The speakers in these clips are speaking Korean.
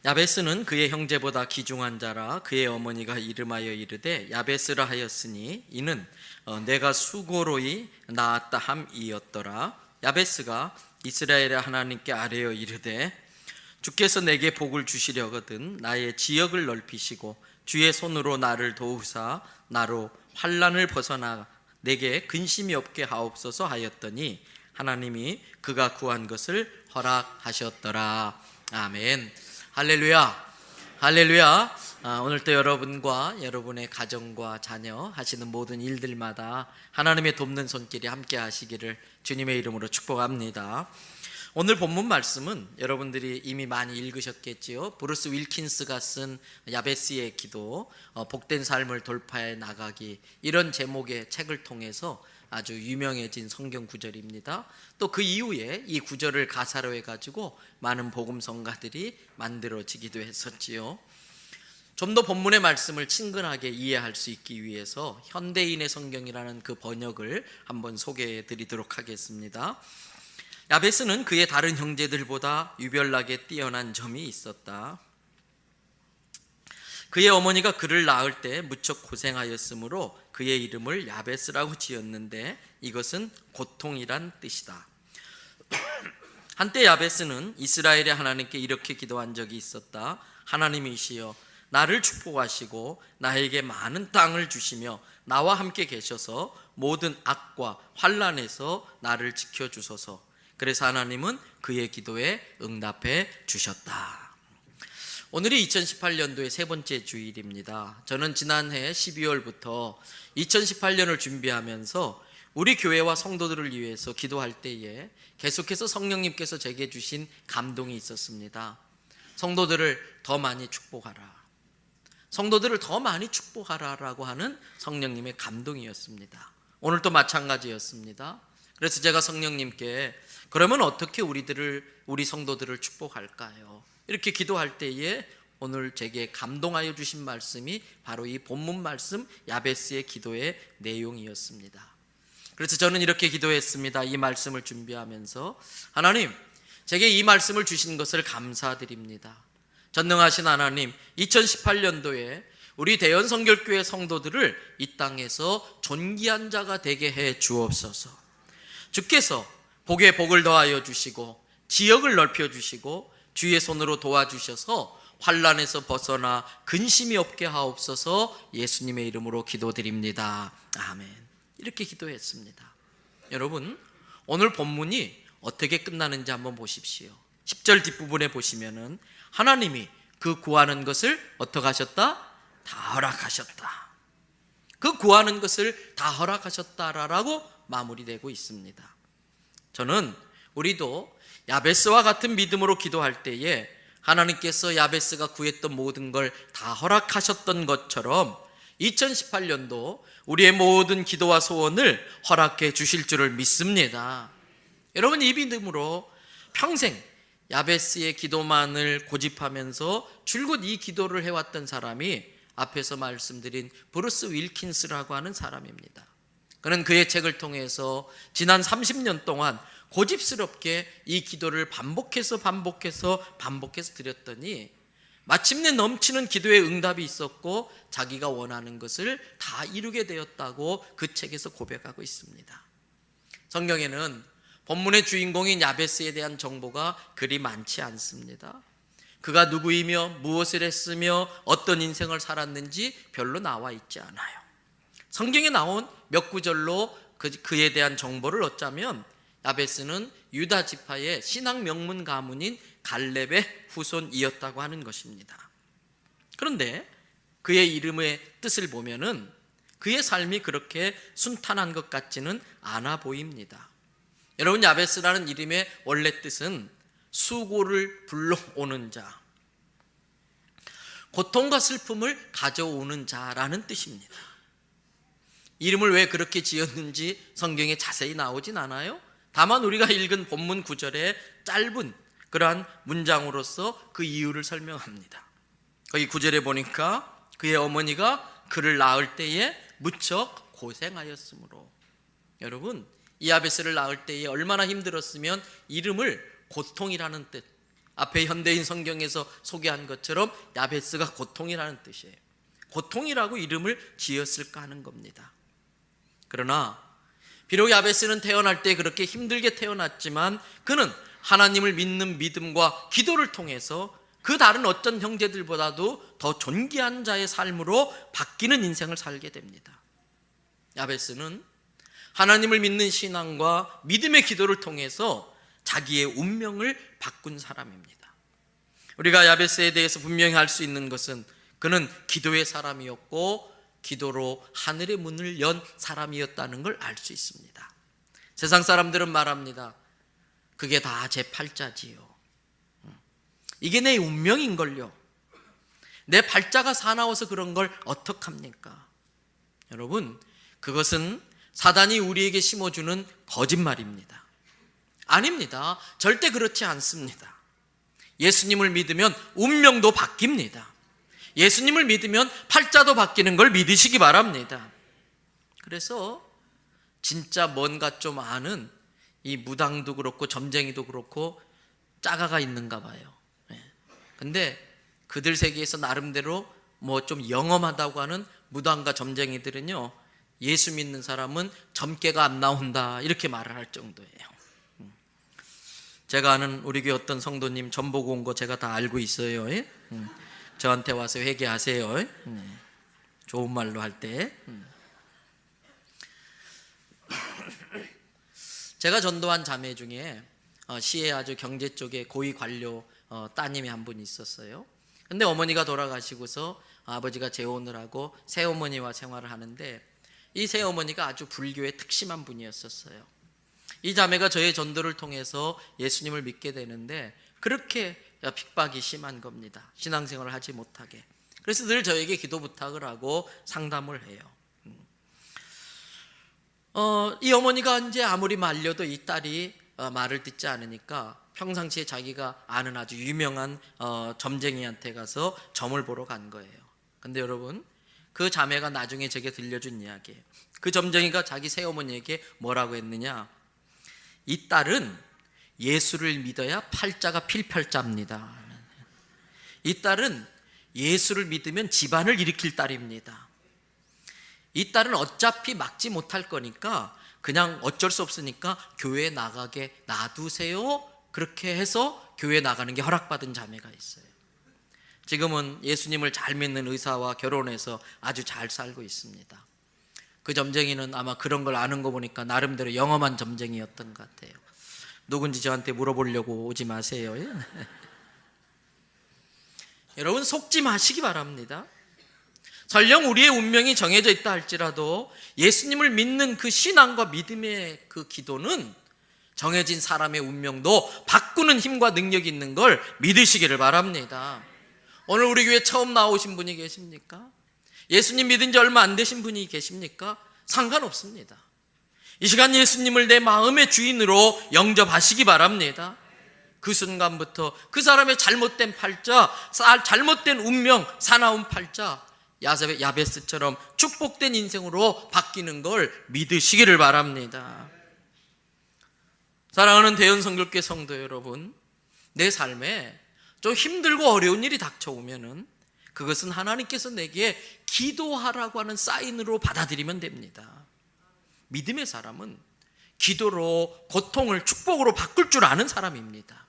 야베스는 그의 형제보다 귀중한 자라 그의 어머니가 이름하여 이르되 야베스라 하였으니 이는 내가 수고로이 낳았다 함이었더라. 야베스가 이스라엘의 하나님께 아뢰어 이르되 주께서 내게 복을 주시려거든 나의 지역을 넓히시고 주의 손으로 나를 도우사 나로 환난을 벗어나 내게 근심이 없게 하옵소서 하였더니 하나님이 그가 구한 것을 허락하셨더라. 아멘. 할렐루야. 할렐루야. 오늘도 여러분과 여러분의 가정과 자녀 하시는 모든 일들마다 하나님의 돕는 손길이 함께 하시기를 주님의 이름으로 축복합니다. 오늘 본문 말씀은 여러분들이 이미 많이 읽으셨겠지요. 브루스 윌킨스가 쓴 야베스의 기도, 복된 삶을 돌파해 나가기, 이런 제목의 책을 통해서 아주 유명해진 성경 구절입니다. 또 그 이후에 이 구절을 가사로 해가지고 많은 복음성가들이 만들어지기도 했었지요. 좀 더 본문의 말씀을 친근하게 이해할 수 있기 위해서 현대인의 성경이라는 그 번역을 한번 소개해 드리도록 하겠습니다. 야베스는 그의 다른 형제들보다 유별나게 뛰어난 점이 있었다. 그의 어머니가 그를 낳을 때 무척 고생하였으므로 그의 이름을 야베스라고 지었는데 이것은 고통이란 뜻이다. 한때 야베스는 이스라엘의 하나님께 이렇게 기도한 적이 있었다. 하나님이시여 나를 축복하시고 나에게 많은 땅을 주시며 나와 함께 계셔서 모든 악과 환난에서 나를 지켜주소서. 그래서 하나님은 그의 기도에 응답해 주셨다. 오늘이 2018년도의 세 번째 주일입니다. 저는 지난해 12월부터 2018년을 준비하면서 우리 교회와 성도들을 위해서 기도할 때에 계속해서 성령님께서 제게 주신 감동이 있었습니다. 성도들을 더 많이 축복하라, 성도들을 더 많이 축복하라라고 하는 성령님의 감동이었습니다. 오늘도 마찬가지였습니다. 그래서 제가 성령님께 그러면 어떻게 우리 성도들을 축복할까요? 이렇게 기도할 때에 오늘 제게 감동하여 주신 말씀이 바로 이 본문 말씀 야베스의 기도의 내용이었습니다. 그래서 저는 이렇게 기도했습니다. 이 말씀을 준비하면서 하나님, 제게 이 말씀을 주신 것을 감사드립니다. 전능하신 하나님, 2018년도에 우리 대연성결교회 성도들을 이 땅에서 존귀한 자가 되게 해 주옵소서. 주께서 복에 복을 더하여 주시고 지역을 넓혀 주시고 주의 손으로 도와주셔서 환난에서 벗어나 근심이 없게 하옵소서. 예수님의 이름으로 기도드립니다. 아멘. 이렇게 기도했습니다. 여러분, 오늘 본문이 어떻게 끝나는지 한번 보십시오. 10절 뒷부분에 보시면은 하나님이 그 구하는 것을 어떻게 하셨다? 다 허락하셨다. 그 구하는 것을 다 허락하셨다라고 마무리되고 있습니다. 저는 우리도 야베스와 같은 믿음으로 기도할 때에 하나님께서 야베스가 구했던 모든 걸 다 허락하셨던 것처럼 2018년도 우리의 모든 기도와 소원을 허락해 주실 줄을 믿습니다. 여러분, 이 믿음으로 평생 야베스의 기도만을 고집하면서 줄곧 이 기도를 해왔던 사람이 앞에서 말씀드린 브루스 윌킨스라고 하는 사람입니다. 그는 그의 책을 통해서 지난 30년 동안 고집스럽게 이 기도를 반복해서 드렸더니 마침내 넘치는 기도의 응답이 있었고 자기가 원하는 것을 다 이루게 되었다고 그 책에서 고백하고 있습니다. 성경에는 본문의 주인공인 야베스에 대한 정보가 그리 많지 않습니다. 그가 누구이며 무엇을 했으며 어떤 인생을 살았는지 별로 나와 있지 않아요. 성경에 나온 몇 구절로 그에 대한 정보를 얻자면 야베스는 유다 지파의 신앙 명문 가문인 갈렙의 후손이었다고 하는 것입니다. 그런데 그의 이름의 뜻을 보면은 그의 삶이 그렇게 순탄한 것 같지는 않아 보입니다. 여러분, 야베스라는 이름의 원래 뜻은 수고를 불러오는 자, 고통과 슬픔을 가져오는 자라는 뜻입니다. 이름을 왜 그렇게 지었는지 성경에 자세히 나오진 않아요. 다만 우리가 읽은 본문 구절의 짧은 그러한 문장으로서 그 이유를 설명합니다. 거기 구절에 보니까 그의 어머니가 그를 낳을 때에 무척 고생하였으므로. 여러분, 이 야베스를 낳을 때에 얼마나 힘들었으면 이름을 고통이라는 뜻, 앞에 현대인 성경에서 소개한 것처럼 야베스가 고통이라는 뜻이에요. 고통이라고 이름을 지었을까 하는 겁니다. 그러나 비록 야베스는 태어날 때 그렇게 힘들게 태어났지만 그는 하나님을 믿는 믿음과 기도를 통해서 그 다른 어떤 형제들보다도 더 존귀한 자의 삶으로 바뀌는 인생을 살게 됩니다. 야베스는 하나님을 믿는 신앙과 믿음의 기도를 통해서 자기의 운명을 바꾼 사람입니다. 우리가 야베스에 대해서 분명히 알 수 있는 것은 그는 기도의 사람이었고 기도로 하늘의 문을 연 사람이었다는 걸 알 수 있습니다. 세상 사람들은 말합니다. 그게 다 제 팔자지요. 이게 내 운명인걸요. 내 팔자가 사나워서 그런 걸 어떡합니까? 여러분, 그것은 사단이 우리에게 심어주는 거짓말입니다. 아닙니다. 절대 그렇지 않습니다. 예수님을 믿으면 운명도 바뀝니다. 예수님을 믿으면 팔자도 바뀌는 걸 믿으시기 바랍니다. 그래서 진짜 뭔가 좀 아는 이 무당도 그렇고 점쟁이도 그렇고 짜가가 있는가 봐요. 근데 그들 세계에서 나름대로 뭐 좀 영험하다고 하는 무당과 점쟁이들은요, 예수 믿는 사람은 점괘가 안 나온다 이렇게 말을 할 정도예요. 제가 아는 우리 교회 어떤 성도님 점 보고 온 거 제가 다 알고 있어요. 저한테 와서 회개하세요. 좋은 말로 할 때. 제가 전도한 자매 중에 시의 아주 경제 쪽에 고위 관료 따님이 한 분이 있었어요. 근데 어머니가 돌아가시고서 아버지가 재혼을 하고 새어머니와 생활을 하는데 이 새어머니가 아주 불교에 특심한 분이었었어요. 이 자매가 저의 전도를 통해서 예수님을 믿게 되는데 그렇게 핍박이 심한 겁니다. 신앙생활을 하지 못하게. 그래서 늘 저에게 기도 부탁을 하고 상담을 해요. 이 어머니가 이제 아무리 말려도 이 딸이 말을 듣지 않으니까 평상시에 자기가 아는 아주 유명한 점쟁이한테 가서 점을 보러 간 거예요. 근데 여러분, 그 자매가 나중에 제게 들려준 이야기예요. 그 점쟁이가 자기 새어머니에게 뭐라고 했느냐? 이 딸은 예수를 믿어야 팔자가 필팔자입니다. 이 딸은 예수를 믿으면 집안을 일으킬 딸입니다. 이 딸은 어차피 막지 못할 거니까 그냥 어쩔 수 없으니까 교회에 나가게 놔두세요. 그렇게 해서 교회에 나가는 게 허락받은 자매가 있어요. 지금은 예수님을 잘 믿는 의사와 결혼해서 아주 잘 살고 있습니다. 그 점쟁이는 아마 그런 걸 아는 거 보니까 나름대로 영험한 점쟁이였던 것 같아요. 누군지 저한테 물어보려고 오지 마세요. 여러분, 속지 마시기 바랍니다. 설령 우리의 운명이 정해져 있다 할지라도 예수님을 믿는 그 신앙과 믿음의 그 기도는 정해진 사람의 운명도 바꾸는 힘과 능력이 있는 걸 믿으시기를 바랍니다. 오늘 우리 교회 처음 나오신 분이 계십니까? 예수님 믿은 지 얼마 안 되신 분이 계십니까? 상관없습니다. 이 시간 예수님을 내 마음의 주인으로 영접하시기 바랍니다. 그 순간부터 그 사람의 잘못된 팔자, 잘못된 운명, 사나운 팔자, 야베스처럼 축복된 인생으로 바뀌는 걸 믿으시기를 바랍니다. 사랑하는 대연성결교 성도 여러분, 내 삶에 좀 힘들고 어려운 일이 닥쳐오면은 그것은 하나님께서 내게 기도하라고 하는 사인으로 받아들이면 됩니다. 믿음의 사람은 기도로 고통을 축복으로 바꿀 줄 아는 사람입니다.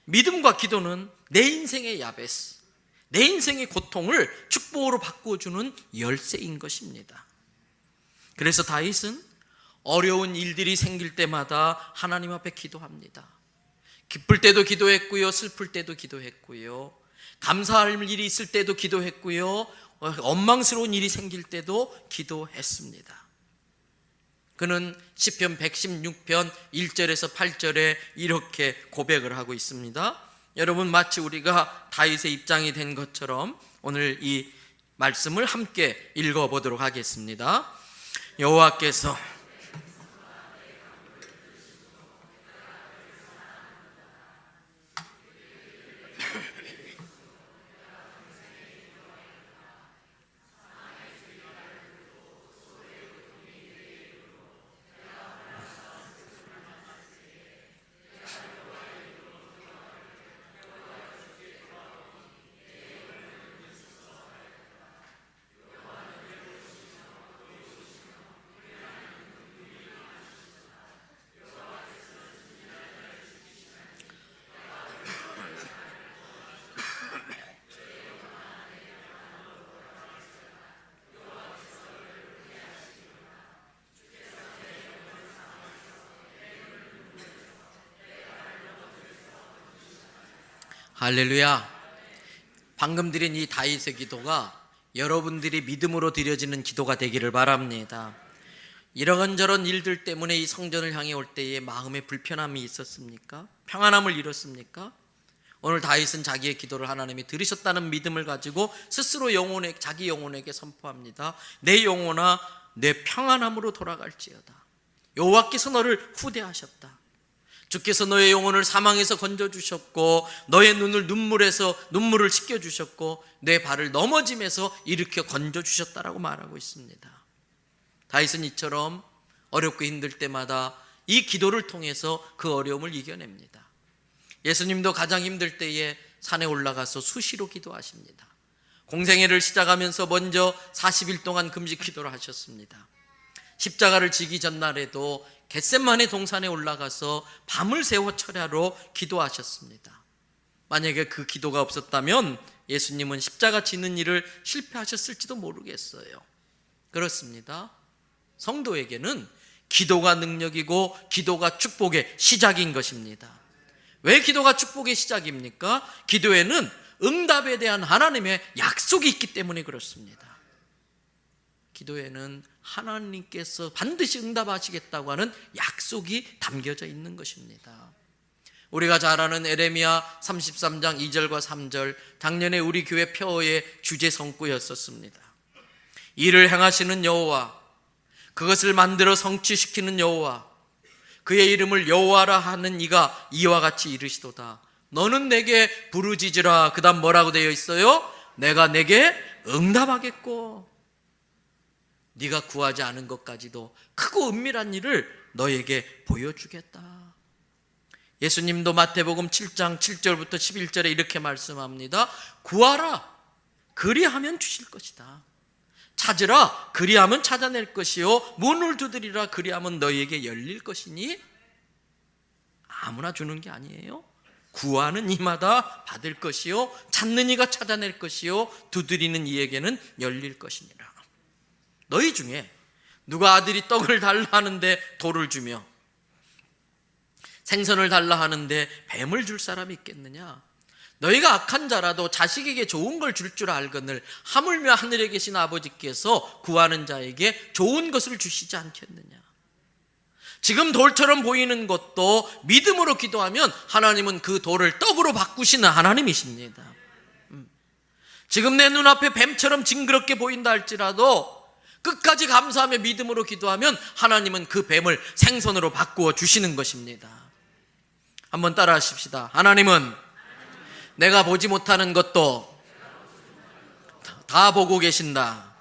믿음과 기도는 내 인생의 야베스, 내 인생의 고통을 축복으로 바꿔주는 열쇠인 것입니다. 그래서 다윗은 어려운 일들이 생길 때마다 하나님 앞에 기도합니다. 기쁠 때도 기도했고요, 슬플 때도 기도했고요, 감사할 일이 있을 때도 기도했고요, 원망스러운 일이 생길 때도 기도했습니다. 그는 시편 116편 1절에서 8절에 이렇게 고백을 하고 있습니다. 여러분, 마치 우리가 다윗의 입장이 된 것처럼 오늘 이 말씀을 함께 읽어보도록 하겠습니다. 여호와께서 할렐루야. 방금 드린 이 다윗의 기도가 여러분들이 믿음으로 드려지는 기도가 되기를 바랍니다. 이런저런 일들 때문에 이 성전을 향해 올 때에 마음에 불편함이 있었습니까? 평안함을 잃었습니까? 오늘 다윗은 자기의 기도를 하나님이 들으셨다는 믿음을 가지고 스스로 자기 영혼에게 선포합니다. 내 영혼아, 내 평안함으로 돌아갈지어다. 여호와께서 너를 후대하셨다. 주께서 너의 영혼을 사망에서 건져주셨고 너의 눈을 눈물을 씻겨주셨고 내 발을 넘어짐에서 일으켜 건져주셨다라고 말하고 있습니다. 다윗은 이처럼 어렵고 힘들 때마다 이 기도를 통해서 그 어려움을 이겨냅니다. 예수님도 가장 힘들 때에 산에 올라가서 수시로 기도하십니다. 공생애를 시작하면서 먼저 40일 동안 금식 기도를 하셨습니다. 십자가를 지기 전날에도 겟셋마네 동산에 올라가서 밤을 새워 철야로 기도하셨습니다. 만약에 그 기도가 없었다면 예수님은 십자가 지는 일을 실패하셨을지도 모르겠어요. 그렇습니다. 성도에게는 기도가 능력이고 기도가 축복의 시작인 것입니다. 왜 기도가 축복의 시작입니까? 기도에는 응답에 대한 하나님의 약속이 있기 때문에 그렇습니다. 기도에는 하나님께서 반드시 응답하시겠다고 하는 약속이 담겨져 있는 것입니다. 우리가 잘 아는 에레미야 33장 2절과 3절, 작년에 우리 교회 표어의 주제 성구였었습니다. 이를 행하시는 여호와, 그것을 만들어 성취시키는 여호와, 그의 이름을 여호와라 하는 이가 이와 같이 이르시도다. 너는 내게 부르짖으라. 그 다음 뭐라고 되어 있어요? 내가 내게 응답하겠고 네가 구하지 않은 것까지도 크고 은밀한 일을 너에게 보여주겠다. 예수님도 마태복음 7장 7절부터 11절에 이렇게 말씀합니다. 구하라, 그리하면 주실 것이다. 찾으라, 그리하면 찾아낼 것이요 문을 두드리라, 그리하면 너희에게 열릴 것이니. 아무나 주는 게 아니에요. 구하는 이마다 받을 것이요 찾는 이가 찾아낼 것이요 두드리는 이에게는 열릴 것이니라. 너희 중에 누가 아들이 떡을 달라 하는데 돌을 주며 생선을 달라 하는데 뱀을 줄 사람이 있겠느냐? 너희가 악한 자라도 자식에게 좋은 걸 줄 줄 알거늘 하물며 하늘에 계신 아버지께서 구하는 자에게 좋은 것을 주시지 않겠느냐? 지금 돌처럼 보이는 것도 믿음으로 기도하면 하나님은 그 돌을 떡으로 바꾸시는 하나님이십니다. 지금 내 눈앞에 뱀처럼 징그럽게 보인다 할지라도 끝까지 감사하며 믿음으로 기도하면 하나님은 그 뱀을 생선으로 바꾸어 주시는 것입니다. 한번 따라 하십시다. 하나님은 내가 보지 못하는 것도 다 보고 계신다.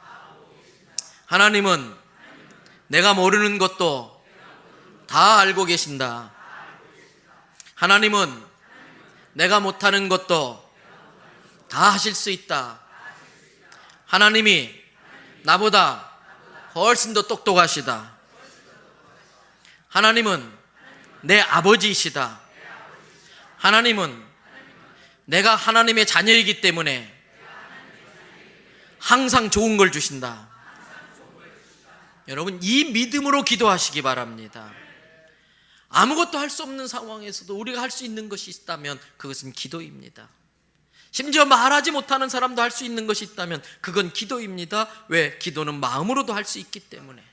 하나님은 내가 모르는 것도 다 알고 계신다. 하나님은 내가 못하는 것도 다 하실 수 있다. 하나님이 나보다 훨씬 더 똑똑하시다. 하나님은 내 아버지이시다. 하나님은 내가 하나님의 자녀이기 때문에 항상 좋은 걸 주신다. 여러분, 이 믿음으로 기도하시기 바랍니다. 아무것도 할 수 없는 상황에서도 우리가 할 수 있는 것이 있다면 그것은 기도입니다. 심지어 말하지 못하는 사람도 할 수 있는 것이 있다면 그건 기도입니다. 왜? 기도는 마음으로도 할 수 있기 때문에.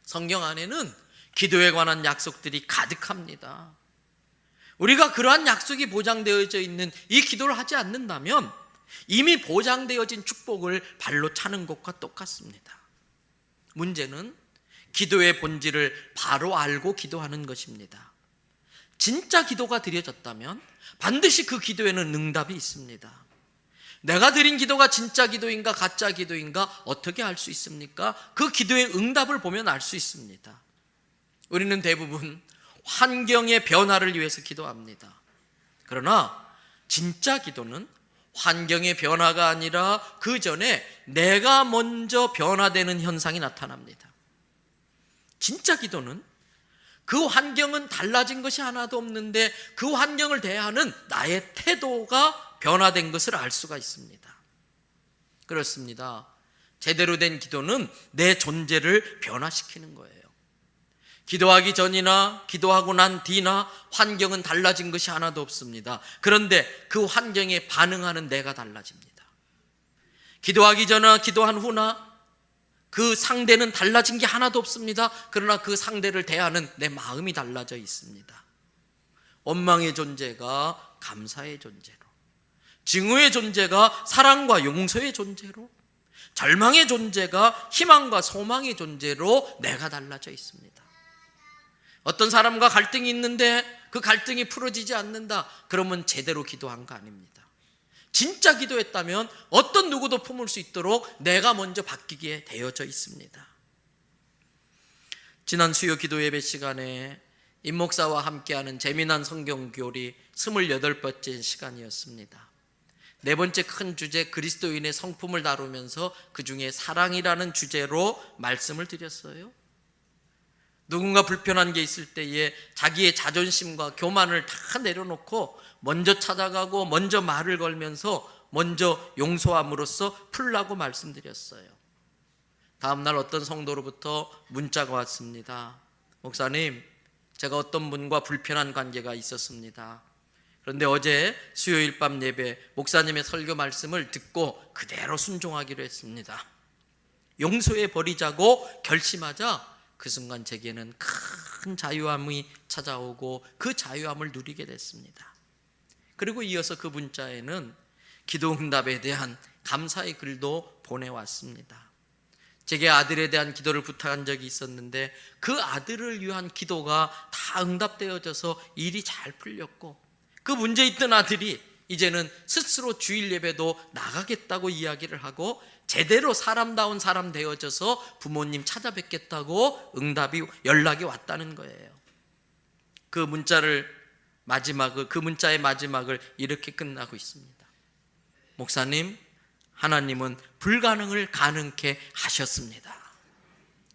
성경 안에는 기도에 관한 약속들이 가득합니다. 우리가 그러한 약속이 보장되어져 있는 이 기도를 하지 않는다면 이미 보장되어진 축복을 발로 차는 것과 똑같습니다. 문제는 기도의 본질을 바로 알고 기도하는 것입니다. 진짜 기도가 드려졌다면 반드시 그 기도에는 응답이 있습니다. 내가 드린 기도가 진짜 기도인가 가짜 기도인가 어떻게 알 수 있습니까? 그 기도의 응답을 보면 알 수 있습니다. 우리는 대부분 환경의 변화를 위해서 기도합니다. 그러나 진짜 기도는 환경의 변화가 아니라 그 전에 내가 먼저 변화되는 현상이 나타납니다. 진짜 기도는 그 환경은 달라진 것이 하나도 없는데 그 환경을 대하는 나의 태도가 변화된 것을 알 수가 있습니다. 그렇습니다. 제대로 된 기도는 내 존재를 변화시키는 거예요. 기도하기 전이나 기도하고 난 뒤나 환경은 달라진 것이 하나도 없습니다. 그런데 그 환경에 반응하는 내가 달라집니다. 기도하기 전이나 기도한 후나 그 상대는 달라진 게 하나도 없습니다. 그러나 그 상대를 대하는 내 마음이 달라져 있습니다. 원망의 존재가 감사의 존재로, 증오의 존재가 사랑과 용서의 존재로, 절망의 존재가 희망과 소망의 존재로 내가 달라져 있습니다. 어떤 사람과 갈등이 있는데 그 갈등이 풀어지지 않는다. 그러면 제대로 기도한 거 아닙니다. 진짜 기도했다면 어떤 누구도 품을 수 있도록 내가 먼저 바뀌게 되어져 있습니다. 지난 수요 기도 예배 시간에 임 목사와 함께하는 재미난 성경교리 28번째 시간이었습니다. 네 번째 큰 주제 그리스도인의 성품을 다루면서 그 중에 사랑이라는 주제로 말씀을 드렸어요. 누군가 불편한 게 있을 때에 자기의 자존심과 교만을 다 내려놓고 먼저 찾아가고 먼저 말을 걸면서 먼저 용서함으로써 풀라고 말씀드렸어요. 다음 날 어떤 성도로부터 문자가 왔습니다. 목사님, 제가 어떤 분과 불편한 관계가 있었습니다. 그런데 어제 수요일 밤 예배 목사님의 설교 말씀을 듣고 그대로 순종하기로 했습니다. 용서해 버리자고 결심하자 그 순간 제게는 큰 자유함이 찾아오고 그 자유함을 누리게 됐습니다. 그리고 이어서 그 문자에는 기도 응답에 대한 감사의 글도 보내왔습니다. 제게 아들에 대한 기도를 부탁한 적이 있었는데 그 아들을 위한 기도가 다 응답되어져서 일이 잘 풀렸고, 그 문제 있던 아들이 이제는 스스로 주일 예배도 나가겠다고 이야기를 하고 제대로 사람다운 사람 되어져서 부모님 찾아뵙겠다고 연락이 왔다는 거예요. 그 문자의 마지막을 이렇게 끝나고 있습니다. 목사님, 하나님은 불가능을 가능케 하셨습니다.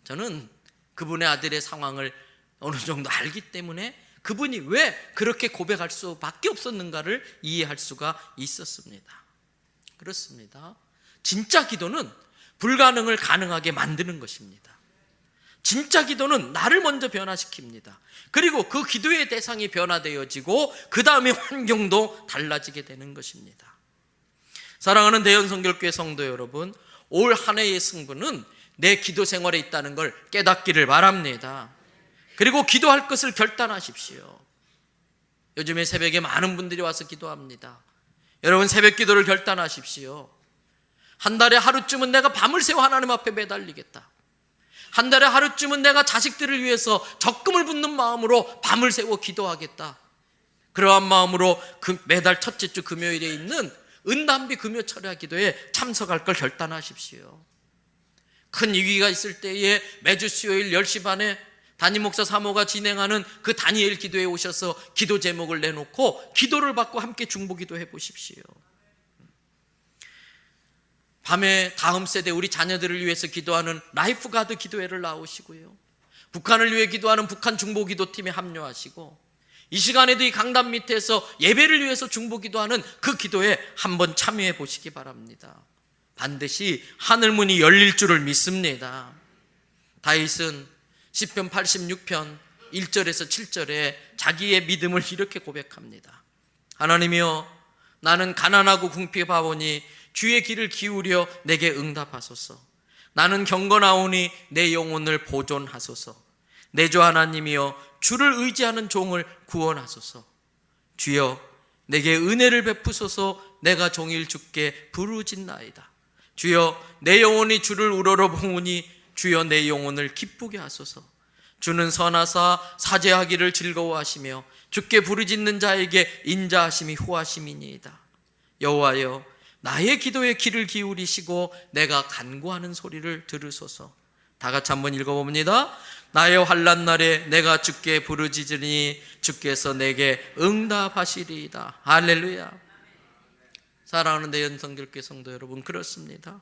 저는 그분의 아들의 상황을 어느 정도 알기 때문에 그분이 왜 그렇게 고백할 수밖에 없었는가를 이해할 수가 있었습니다. 그렇습니다. 진짜 기도는 불가능을 가능하게 만드는 것입니다. 진짜 기도는 나를 먼저 변화시킵니다. 그리고 그 기도의 대상이 변화되어지고 그 다음에 환경도 달라지게 되는 것입니다. 사랑하는 대연성결교회 성도 여러분, 올 한 해의 승부는 내 기도 생활에 있다는 걸 깨닫기를 바랍니다. 그리고 기도할 것을 결단하십시오. 요즘에 새벽에 많은 분들이 와서 기도합니다. 여러분, 새벽 기도를 결단하십시오. 한 달에 하루쯤은 내가 밤을 새워 하나님 앞에 매달리겠다. 한 달에 하루쯤은 내가 자식들을 위해서 적금을 붓는 마음으로 밤을 새워 기도하겠다. 그러한 마음으로 매달 첫째 주 금요일에 있는 은담비 금요 철야 기도에 참석할 걸 결단하십시오. 큰 위기가 있을 때에 매주 수요일 10시 반에 담임 목사 사모가 진행하는 그 다니엘 기도에 오셔서 기도 제목을 내놓고 기도를 받고 함께 중보기도 해보십시오. 밤에 다음 세대 우리 자녀들을 위해서 기도하는 라이프가드 기도회를 나오시고요, 북한을 위해 기도하는 북한 중보기도팀에 합류하시고, 이 시간에도 이 강단 밑에서 예배를 위해서 중보기도하는 그 기도에 한번 참여해 보시기 바랍니다. 반드시 하늘문이 열릴 줄을 믿습니다. 다윗은 시편 86편 1절에서 7절에 자기의 믿음을 이렇게 고백합니다. 하나님이여, 나는 가난하고 궁핍하오니 주의 길을 기울여 내게 응답하소서. 나는 경건하오니 내 영혼을 보존하소서. 내 주 하나님이여, 주를 의지하는 종을 구원하소서. 주여, 내게 은혜를 베푸소서. 내가 종일 주께 부르짖나이다. 주여, 내 영혼이 주를 우러러보니 주여, 내 영혼을 기쁘게 하소서. 주는 선하사 사죄하기를 즐거워하시며 주께 부르짖는 자에게 인자하심이 후하심이니이다. 여호와여, 나의 기도에 귀를 기울이시고 내가 간구하는 소리를 들으소서. 다 같이 한번 읽어봅니다. 나의 환난 날에 내가 주께 부르짖으니 주께서 내게 응답하시리이다. 할렐루야. 사랑하는 대연성결교회 성도 여러분, 그렇습니다.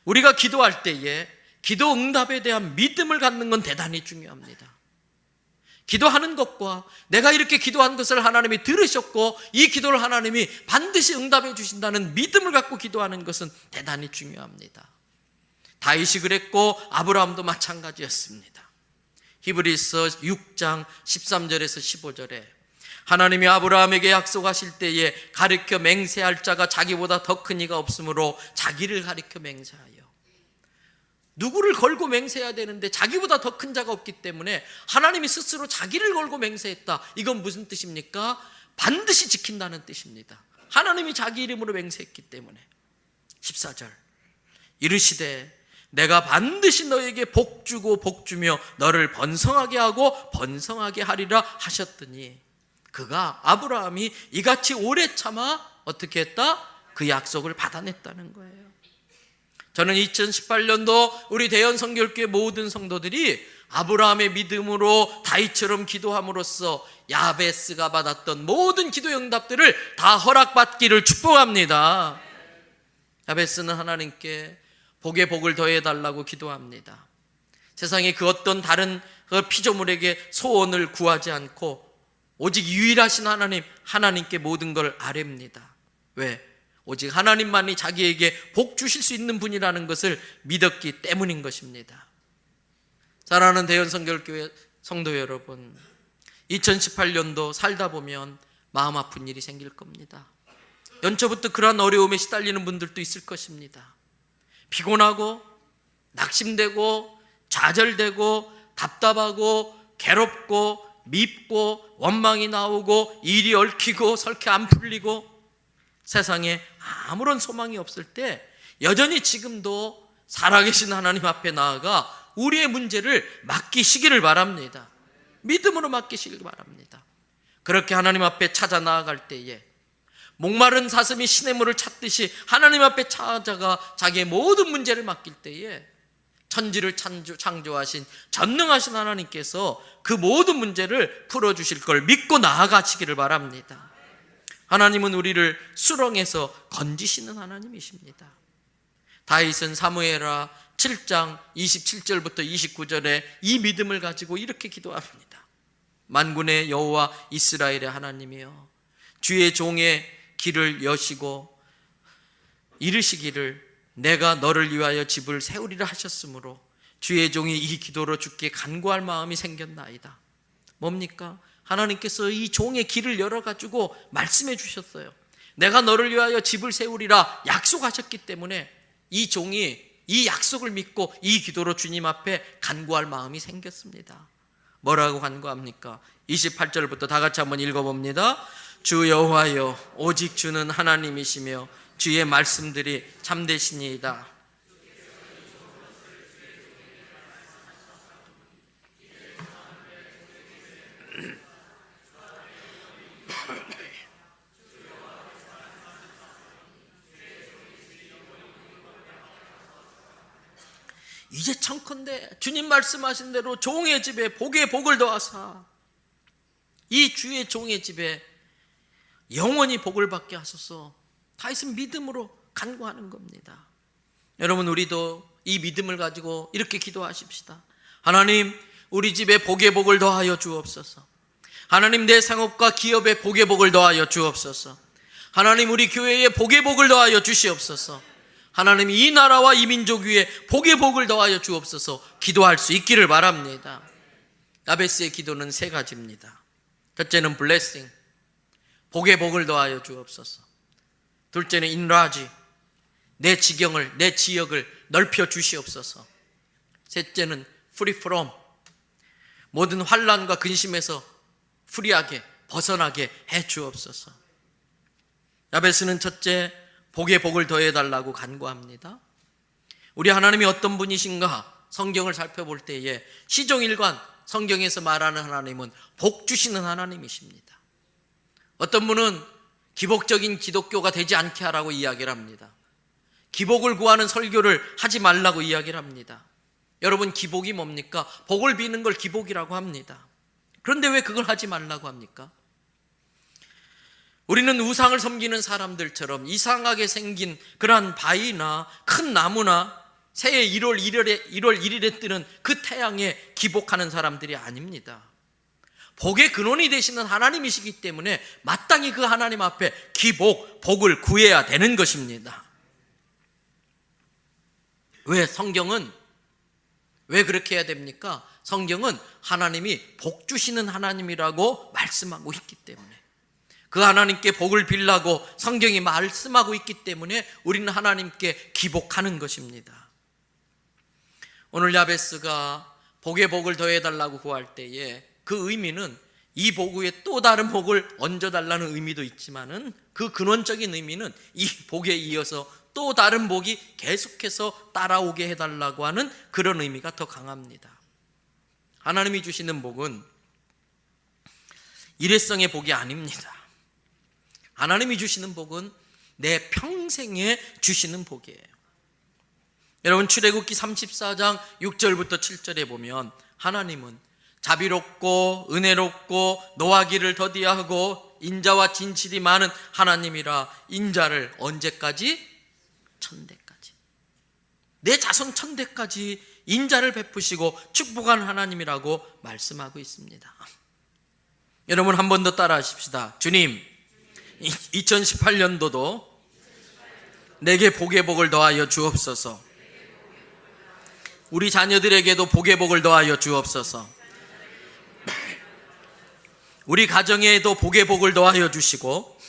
우리가 기도할 때에 기도 응답에 대한 믿음을 갖는 건 대단히 중요합니다. 기도하는 것과 내가 이렇게 기도한 것을 하나님이 들으셨고 이 기도를 하나님이 반드시 응답해 주신다는 믿음을 갖고 기도하는 것은 대단히 중요합니다. 다윗이 그랬고 아브라함도 마찬가지였습니다. 히브리서 6장 13절에서 15절에 하나님이 아브라함에게 약속하실 때에 가르쳐 맹세할 자가 자기보다 더 큰 이가 없으므로 자기를 가르쳐 맹세하여. 누구를 걸고 맹세해야 되는데 자기보다 더 큰 자가 없기 때문에 하나님이 스스로 자기를 걸고 맹세했다. 이건 무슨 뜻입니까? 반드시 지킨다는 뜻입니다. 하나님이 자기 이름으로 맹세했기 때문에. 14절 이르시되 내가 반드시 너에게 복주고 복주며 너를 번성하게 하고 번성하게 하리라 하셨더니 그가 아브라함이 이같이 오래 참아 어떻게 했다? 그 약속을 받아냈다는 거예요. 저는 2018년도 우리 대연 성결교회 모든 성도들이 아브라함의 믿음으로 다윗처럼 기도함으로써 야베스가 받았던 모든 기도 응답들을 다 허락받기를 축복합니다. 야베스는 하나님께 복에 복을 더해달라고 기도합니다. 세상에 그 어떤 다른 피조물에게 소원을 구하지 않고 오직 유일하신 하나님께 모든 걸 아뢰입니다. 왜? 오직 하나님만이 자기에게 복 주실 수 있는 분이라는 것을 믿었기 때문인 것입니다. 사랑하는 대연 성결교회 성도 여러분, 2018년도 살다 보면 마음 아픈 일이 생길 겁니다. 연초부터 그러한 어려움에 시달리는 분들도 있을 것입니다. 피곤하고 낙심되고 좌절되고 답답하고 괴롭고 밉고 원망이 나오고 일이 얽히고 설켜 안 풀리고 세상에 아무런 소망이 없을 때 여전히 지금도 살아계신 하나님 앞에 나아가 우리의 문제를 맡기시기를 바랍니다. 믿음으로 맡기시길 바랍니다. 그렇게 하나님 앞에 찾아 나아갈 때에 목마른 사슴이 시냇물을 찾듯이 하나님 앞에 찾아가 자기의 모든 문제를 맡길 때에 천지를 창조하신 전능하신 하나님께서 그 모든 문제를 풀어주실 걸 믿고 나아가시기를 바랍니다. 하나님은 우리를 수렁에서 건지시는 하나님이십니다. 다윗은 사무엘하 7장 27절부터 29절에 이 믿음을 가지고 이렇게 기도합니다. 만군의 여호와 이스라엘의 하나님이여, 주의 종의 길을 여시고 이르시기를 내가 너를 위하여 집을 세우리라 하셨으므로 주의 종이 이 기도로 주께 간구할 마음이 생겼나이다. 뭡니까? 하나님께서 이 종의 길을 열어가지고 말씀해 주셨어요. 내가 너를 위하여 집을 세우리라 약속하셨기 때문에 이 종이 이 약속을 믿고 이 기도로 주님 앞에 간구할 마음이 생겼습니다. 뭐라고 간구합니까? 28절부터 다 같이 한번 읽어봅니다. 주 여호와여, 오직 주는 하나님이시며 주의 말씀들이 참되시니이다. 이제 청컨대 주님 말씀하신 대로 종의 집에 복에 복을 더하사 이 주의 종의 집에 영원히 복을 받게 하소서. 다윗은 믿음으로 간구하는 겁니다. 여러분, 우리도 이 믿음을 가지고 이렇게 기도하십시다. 하나님, 우리 집에 복에 복을 더하여 주옵소서. 하나님, 내 상업과 기업에 복에 복을 더하여 주옵소서. 하나님, 우리 교회에 복에 복을 더하여 주시옵소서. 하나님, 이 나라와 이 민족 위에 복의 복을 더하여 주옵소서. 기도할 수 있기를 바랍니다. 야베스의 기도는 세 가지입니다. 첫째는 블레싱, 복의 복을 더하여 주옵소서. 둘째는 인라지, 내 지경을, 내 지역을 넓혀 주시옵소서. 셋째는 free from, 모든 환난과 근심에서 프리하게 벗어나게 해 주옵소서. 야베스는 첫째, 복의 복을 더해달라고 간구합니다. 우리 하나님이 어떤 분이신가 성경을 살펴볼 때에 시종일관 성경에서 말하는 하나님은 복 주시는 하나님이십니다. 어떤 분은 기복적인 기독교가 되지 않게 하라고 이야기를 합니다. 기복을 구하는 설교를 하지 말라고 이야기를 합니다. 여러분, 기복이 뭡니까? 복을 비는 걸 기복이라고 합니다. 그런데 왜 그걸 하지 말라고 합니까? 우리는 우상을 섬기는 사람들처럼 이상하게 생긴 그러한 바위나 큰 나무나 새해 1월 1일에 뜨는 그 태양에 기복하는 사람들이 아닙니다. 복의 근원이 되시는 하나님이시기 때문에 마땅히 그 하나님 앞에 기복, 복을 구해야 되는 것입니다. 왜 성경은 왜 그렇게 해야 됩니까? 성경은 하나님이 복 주시는 하나님이라고 말씀하고 있기 때문에, 그 하나님께 복을 빌라고 성경이 말씀하고 있기 때문에 우리는 하나님께 기복하는 것입니다. 오늘 야베스가 복의 복을 더해달라고 구할 때에 그 의미는 이 복 위에 또 다른 복을 얹어달라는 의미도 있지만은 그 근원적인 의미는 이 복에 이어서 또 다른 복이 계속해서 따라오게 해달라고 하는 그런 의미가 더 강합니다. 하나님이 주시는 복은 일회성의 복이 아닙니다. 하나님이 주시는 복은 내 평생에 주시는 복이에요. 여러분, 출애굽기 34장 6절부터 7절에 보면 하나님은 자비롭고 은혜롭고 노하기를 더디하고 인자와 진실이 많은 하나님이라 인자를 언제까지? 천대까지. 내 자손 천대까지 인자를 베푸시고 축복한 하나님이라고 말씀하고 있습니다. 여러분, 한 번 더 따라 하십시다. 주님, 2018년도도 내게 복의 복을 더하여 주옵소서. 우리 자녀들에게도 복의 복을 더하여 주옵소서. 우리 가정에도 복의 복을 더하여 주시고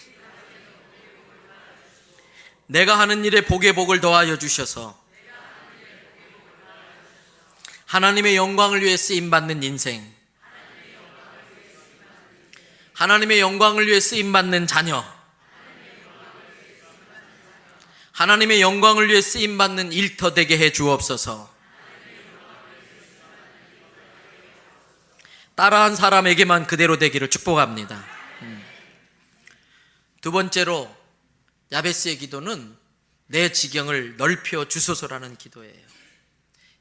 내가 하는 일에 복의 복을 더하여 주셔서 하나님의 영광을 위해 쓰임받는 인생, 하나님의 영광을 위해 쓰임받는 자녀, 하나님의 영광을 위해 쓰임받는 일터 되게 해 주옵소서. 따라한 사람에게만 그대로 되기를 축복합니다. 두 번째로 야베스의 기도는 내 지경을 넓혀 주소서라는 기도예요.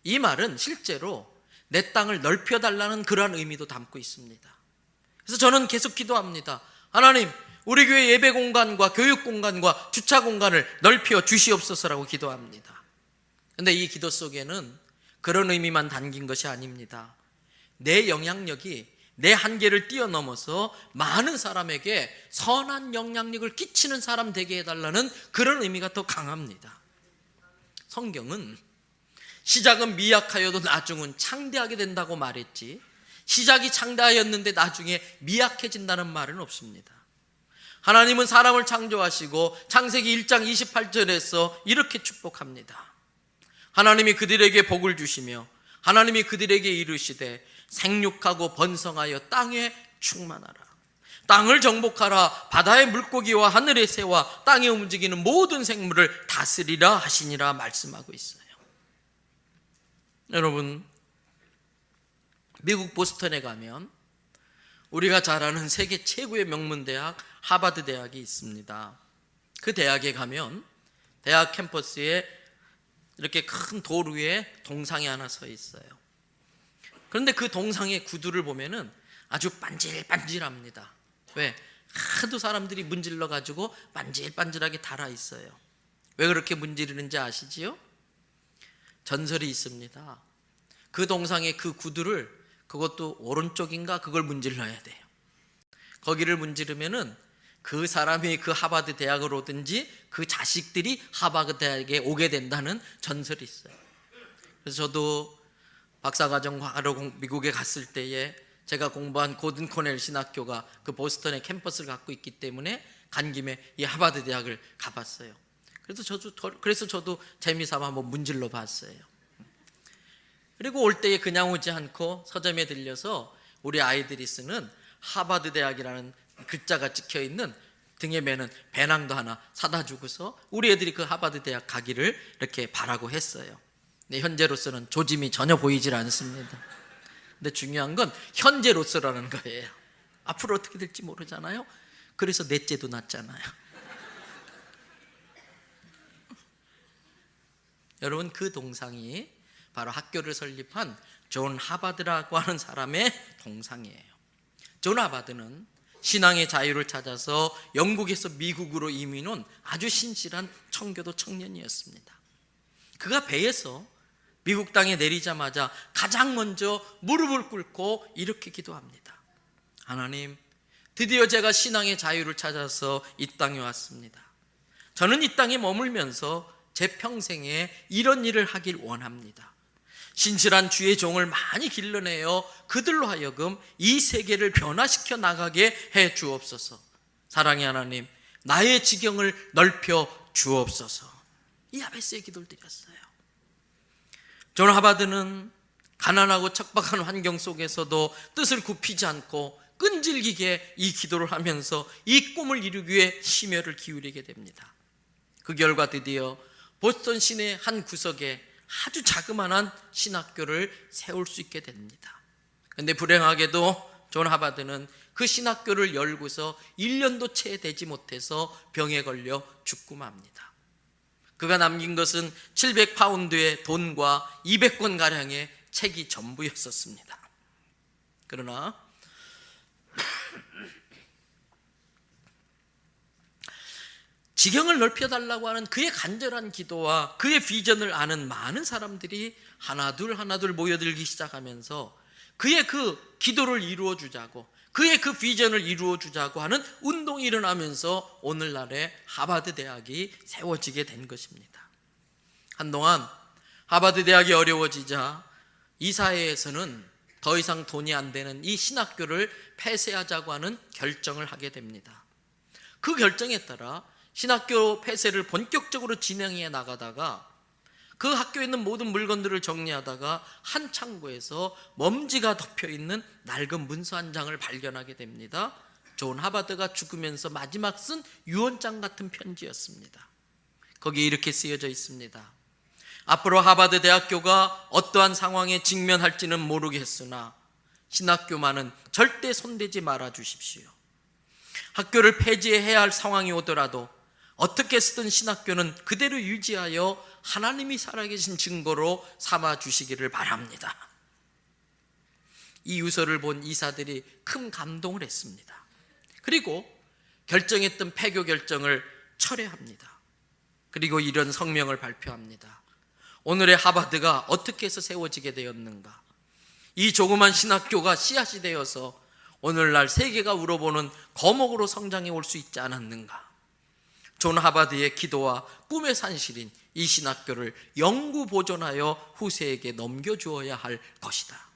이 말은 실제로 내 땅을 넓혀 달라는 그러한 의미도 담고 있습니다. 그래서 저는 계속 기도합니다. 하나님, 우리 교회 예배 공간과 교육 공간과 주차 공간을 넓혀 주시옵소서라고 기도합니다. 그런데 이 기도 속에는 그런 의미만 담긴 것이 아닙니다. 내 영향력이 내 한계를 뛰어넘어서 많은 사람에게 선한 영향력을 끼치는 사람 되게 해달라는 그런 의미가 더 강합니다. 성경은 시작은 미약하여도 나중은 창대하게 된다고 말했지, 시작이 창대하였는데 나중에 미약해진다는 말은 없습니다. 하나님은 사람을 창조하시고 창세기 1장 28절에서 이렇게 축복합니다. 하나님이 그들에게 복을 주시며 하나님이 그들에게 이르시되 생육하고 번성하여 땅에 충만하라. 땅을 정복하라. 바다의 물고기와 하늘의 새와 땅에 움직이는 모든 생물을 다스리라 하시니라 말씀하고 있어요. 여러분, 미국 보스턴에 가면 우리가 잘 아는 세계 최고의 명문대학 하버드 대학이 있습니다. 그 대학에 가면 대학 캠퍼스에 이렇게 큰 돌 위에 동상이 하나 서 있어요. 그런데 그 동상의 구두를 보면은 아주 반질반질합니다. 왜? 하도 사람들이 문질러 가지고 반질반질하게 달아 있어요. 왜 그렇게 문지르는지 아시지요? 전설이 있습니다. 그 동상의 그 구두를, 그것도 오른쪽인가 그걸 문질러야 돼요. 거기를 문지르면은 그 사람이 그 하버드 대학을 오든지 그 자식들이 하버드 대학에 오게 된다는 전설이 있어요. 그래서 저도 박사과정하러 미국에 갔을 때에 제가 공부한 고든 코넬 신학교가 그 보스턴에 캠퍼스를 갖고 있기 때문에 간 김에 이 하버드 대학을 가봤어요. 그래서 저도 재미삼아 한번 문질러 봤어요. 그리고 올 때에 그냥 오지 않고 서점에 들려서 우리 아이들이 쓰는 하버드 대학이라는 글자가 찍혀있는 등에 매는 배낭도 하나 사다 주고서 우리 애들이 그 하버드 대학 가기를 이렇게 바라고 했어요. 근데 현재로서는 조짐이 전혀 보이질 않습니다. 근데 중요한 건 현재로서라는 거예요. 앞으로 어떻게 될지 모르잖아요. 그래서 넷째도 낳잖아요. 여러분, 그 동상이 바로 학교를 설립한 존 하버드라고 하는 사람의 동상이에요. 존 하버드는 신앙의 자유를 찾아서 영국에서 미국으로 이민 온 아주 신실한 청교도 청년이었습니다. 그가 배에서 미국 땅에 내리자마자 가장 먼저 무릎을 꿇고 이렇게 기도합니다. 하나님, 드디어 제가 신앙의 자유를 찾아서 이 땅에 왔습니다. 저는 이 땅에 머물면서 제 평생에 이런 일을 하길 원합니다. 신실한 주의 종을 많이 길러내어 그들로 하여금 이 세계를 변화시켜 나가게 해 주옵소서. 사랑의 하나님, 나의 지경을 넓혀 주옵소서. 이 야베스의 기도를 드렸어요. 존 하바드는 가난하고 척박한 환경 속에서도 뜻을 굽히지 않고 끈질기게 이 기도를 하면서 이 꿈을 이루기 위해 심혈을 기울이게 됩니다. 그 결과 드디어 보스턴 시내 한 구석에 아주 자그마한 신학교를 세울 수 있게 됩니다. 그런데 불행하게도 존 하바드는 그 신학교를 열고서 1년도 채 되지 못해서 병에 걸려 죽고 맙니다. 그가 남긴 것은 700파운드의 돈과 200권가량의 책이 전부였었습니다. 그러나 지경을 넓혀달라고 하는 그의 간절한 기도와 그의 비전을 아는 많은 사람들이 하나둘 모여들기 시작하면서 그의 그 기도를 이루어주자고, 그의 그 비전을 이루어주자고 하는 운동이 일어나면서 오늘날의 하버드 대학이 세워지게 된 것입니다. 한동안 하버드 대학이 어려워지자 이 사회에서는 더 이상 돈이 안 되는 이 신학교를 폐쇄하자고 하는 결정을 하게 됩니다. 그 결정에 따라 신학교 폐쇄를 본격적으로 진행해 나가다가 그 학교에 있는 모든 물건들을 정리하다가 한 창고에서 먼지가 덮여있는 낡은 문서 한 장을 발견하게 됩니다. 존 하바드가 죽으면서 마지막 쓴 유언장 같은 편지였습니다. 거기에 이렇게 쓰여져 있습니다. 앞으로 하버드 대학교가 어떠한 상황에 직면할지는 모르겠으나 신학교만은 절대 손대지 말아 주십시오. 학교를 폐지해야 할 상황이 오더라도 어떻게 쓰든 신학교는 그대로 유지하여 하나님이 살아계신 증거로 삼아 주시기를 바랍니다. 이 유서를 본 이사들이 큰 감동을 했습니다. 그리고 결정했던 폐교 결정을 철회합니다. 그리고 이런 성명을 발표합니다. 오늘의 하버드가 어떻게 해서 세워지게 되었는가? 이 조그만 신학교가 씨앗이 되어서 오늘날 세계가 우러보는 거목으로 성장해 올 수 있지 않았는가? 존 하바드의 기도와 꿈의 산실인 이 신학교를 영구 보존하여 후세에게 넘겨주어야 할 것이다.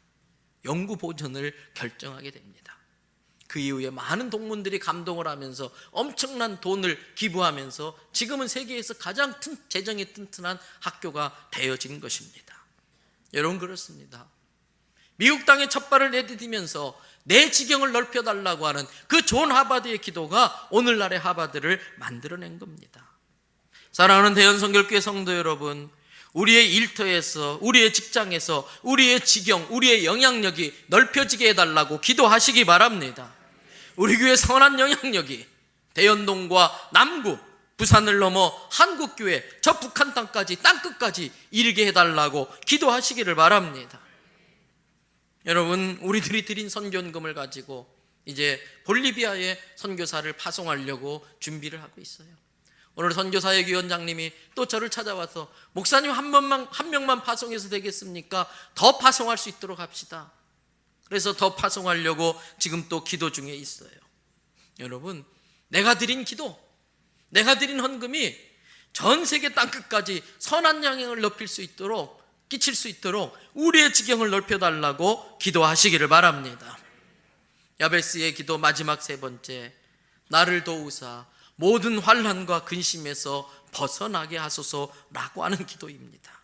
영구 보존을 결정하게 됩니다. 그 이후에 많은 동문들이 감동을 하면서 엄청난 돈을 기부하면서 지금은 세계에서 가장 재정이 튼튼한 학교가 되어진 것입니다. 여러분, 그렇습니다. 미국 땅에 첫발을 내디디면서 내 지경을 넓혀달라고 하는 그 존 하바드의 기도가 오늘날의 하바드를 만들어낸 겁니다. 사랑하는 대연성결교회 성도 여러분, 우리의 일터에서, 우리의 직장에서 우리의 지경, 우리의 영향력이 넓혀지게 해달라고 기도하시기 바랍니다. 우리 교회 선한 영향력이 대연동과 남구, 부산을 넘어 한국교회, 저 북한 땅까지, 땅끝까지 이르게 해달라고 기도하시기를 바랍니다. 여러분, 우리들이 드린 선교금을 가지고 이제 볼리비아에 선교사를 파송하려고 준비를 하고 있어요. 오늘 선교사역 위원장님이 또 저를 찾아와서 목사님 한 명만 파송해서 되겠습니까? 더 파송할 수 있도록 합시다. 그래서 더 파송하려고 지금 또 기도 중에 있어요. 여러분, 내가 드린 기도, 내가 드린 헌금이 전 세계 땅끝까지 선한 영향을 높일 수 있도록, 끼칠 수 있도록 우리의 지경을 넓혀달라고 기도하시기를 바랍니다. 야베스의 기도 마지막 세 번째, 나를 도우사 모든 환난과 근심에서 벗어나게 하소서라고 하는 기도입니다.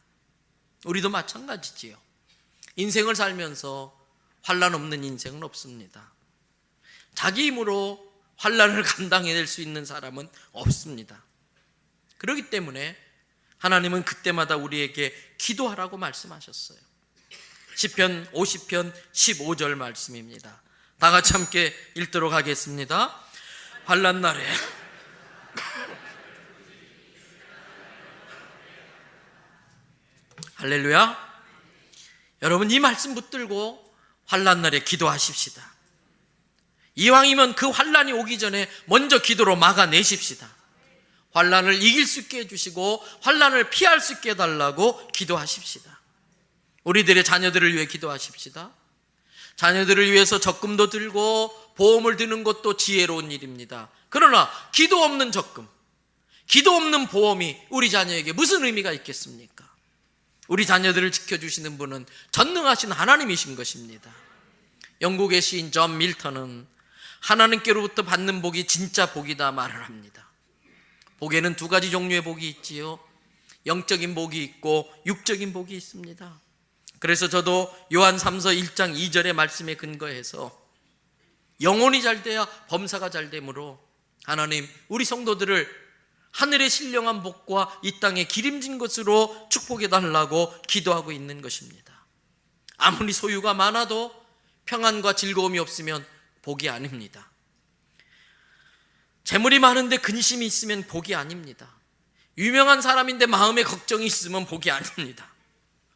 우리도 마찬가지지요. 인생을 살면서 환난 없는 인생은 없습니다. 자기 힘으로 환난을 감당해낼 수 있는 사람은 없습니다. 그렇기 때문에 하나님은 그때마다 우리에게 기도하라고 말씀하셨어요. 시편 50편 15절 말씀입니다. 다 같이 함께 읽도록 하겠습니다. 환난 날에 할렐루야. 여러분, 이 말씀 붙들고 환난 날에 기도하십시다. 이왕이면 그 환난이 오기 전에 먼저 기도로 막아내십시다. 환난을 이길 수 있게 해주시고 환난을 피할 수 있게 해달라고 기도하십시다. 우리들의 자녀들을 위해 기도하십시다. 자녀들을 위해서 적금도 들고 보험을 드는 것도 지혜로운 일입니다. 그러나 기도 없는 적금, 기도 없는 보험이 우리 자녀에게 무슨 의미가 있겠습니까? 우리 자녀들을 지켜주시는 분은 전능하신 하나님이신 것입니다. 영국의 시인 존 밀턴은 하나님께로부터 받는 복이 진짜 복이다 말을 합니다. 복에는 두 가지 종류의 복이 있지요. 영적인 복이 있고 육적인 복이 있습니다. 그래서 저도 요한 3서 1장 2절의 말씀에 근거해서 영혼이 잘 돼야 범사가 잘 되므로 하나님 우리 성도들을 하늘의 신령한 복과 이 땅의 기름진 것으로 축복해 달라고 기도하고 있는 것입니다. 아무리 소유가 많아도 평안과 즐거움이 없으면 복이 아닙니다. 재물이 많은데 근심이 있으면 복이 아닙니다. 유명한 사람인데 마음에 걱정이 있으면 복이 아닙니다.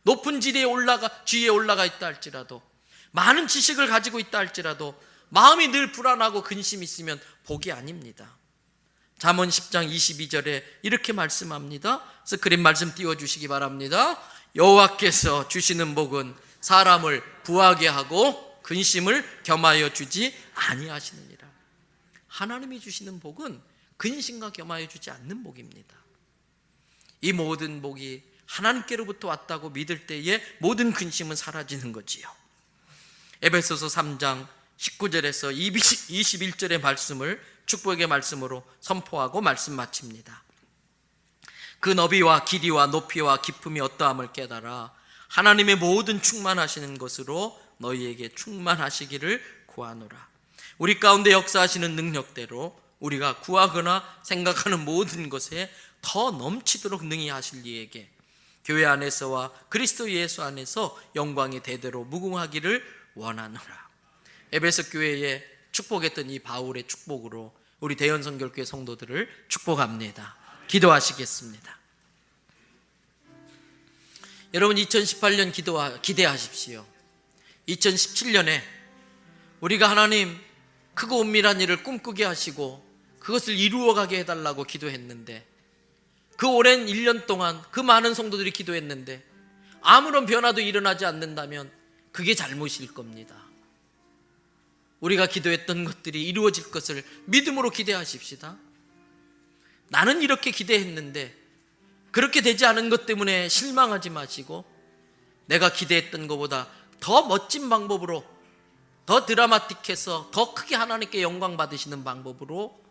높은 지위에 올라가 있다 할지라도, 많은 지식을 가지고 있다 할지라도 마음이 늘 불안하고 근심이 있으면 복이 아닙니다. 잠언 10장 22절에 이렇게 말씀합니다. 스크린 말씀 띄워주시기 바랍니다. 여호와께서 주시는 복은 사람을 부하게 하고 근심을 겸하여 주지 아니하시느니라. 하나님이 주시는 복은 근심과 겸하여 주지 않는 복입니다. 이 모든 복이 하나님께로부터 왔다고 믿을 때에 모든 근심은 사라지는 거지요. 에베소서 3장 19절에서 21절의 말씀을 축복의 말씀으로 선포하고 말씀 마칩니다. 그 너비와 길이와 높이와 깊음이 어떠함을 깨달아 하나님의 모든 충만하시는 것으로 너희에게 충만하시기를 구하노라. 우리 가운데 역사하시는 능력대로 우리가 구하거나 생각하는 모든 것에 더 넘치도록 능히 하실 이에게 교회 안에서와 그리스도 예수 안에서 영광이 대대로 무궁하기를 원하노라. 에베소 교회에 축복했던 이 바울의 축복으로 우리 대연선교회 성도들을 축복합니다. 기도하시겠습니다. 여러분 2018년 기대하십시오. 2017년에 우리가 하나님 크고 은밀한 일을 꿈꾸게 하시고 그것을 이루어가게 해달라고 기도했는데, 그 오랜 1년 동안 그 많은 성도들이 기도했는데 아무런 변화도 일어나지 않는다면 그게 잘못일 겁니다. 우리가 기도했던 것들이 이루어질 것을 믿음으로 기대하십시다. 나는 이렇게 기대했는데 그렇게 되지 않은 것 때문에 실망하지 마시고, 내가 기대했던 것보다 더 멋진 방법으로, 더 드라마틱해서 더 크게 하나님께 영광 받으시는 방법으로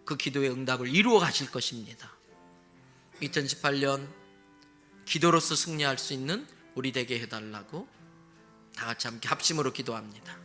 그 기도의 응답을 이루어 가실 것입니다. 2018년 기도로서 승리할 수 있는 우리 되게 해달라고 다 같이 함께 합심으로 기도합니다.